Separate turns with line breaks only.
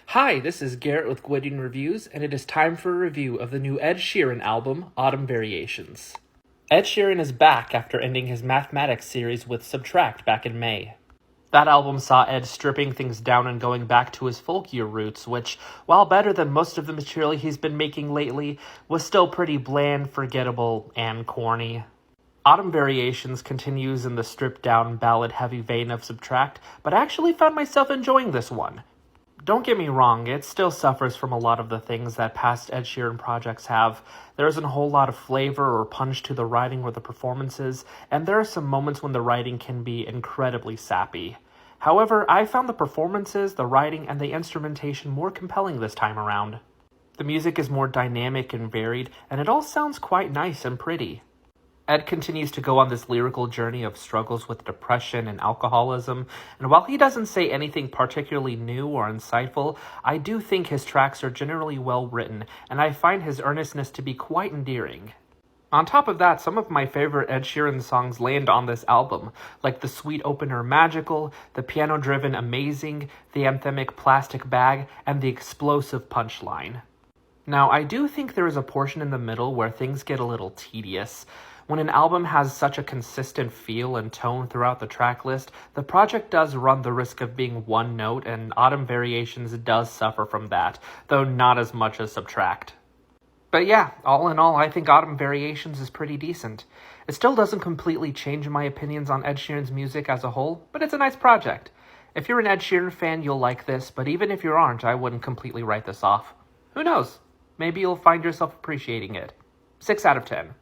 Hi, this is Garrett with Gwydion Reviews, and it is time for a review of the new Ed Sheeran album, Autumn Variations. Ed Sheeran is back after ending his mathematics series with Subtract back in May. That album saw Ed stripping things down and going back to his folkier roots, which, while better than most of the material he's been making lately, was still pretty bland, forgettable, and corny. Autumn Variations continues in the stripped-down, ballad-heavy vein of Subtract, but I actually found myself enjoying this one. Don't get me wrong, it still suffers from a lot of the things that past Ed Sheeran projects have. There isn't a whole lot of flavor or punch to the writing or the performances, and there are some moments when the writing can be incredibly sappy. However, I found the performances, the writing, and the instrumentation more compelling this time around. The music is more dynamic and varied, and it all sounds quite nice and pretty. Ed continues to go on this lyrical journey of struggles with depression and alcoholism, and while he doesn't say anything particularly new or insightful, I do think his tracks are generally well written, and I find his earnestness to be quite endearing. On top of that, some of my favorite Ed Sheeran songs land on this album, like the sweet opener Magical, the piano-driven Amazing, the anthemic Plastic Bag, and the explosive Punchline. Now, I do think there is a portion in the middle where things get a little tedious. When an album has such a consistent feel and tone throughout the track list, the project does run the risk of being one note, and Autumn Variations does suffer from that, though not as much as Subtract. But yeah, all in all, I think Autumn Variations is pretty decent. It still doesn't completely change my opinions on Ed Sheeran's music as a whole, but it's a nice project. If you're an Ed Sheeran fan, you'll like this, but even if you aren't, I wouldn't completely write this off. Who knows? Maybe you'll find yourself appreciating it. 6 out of 10.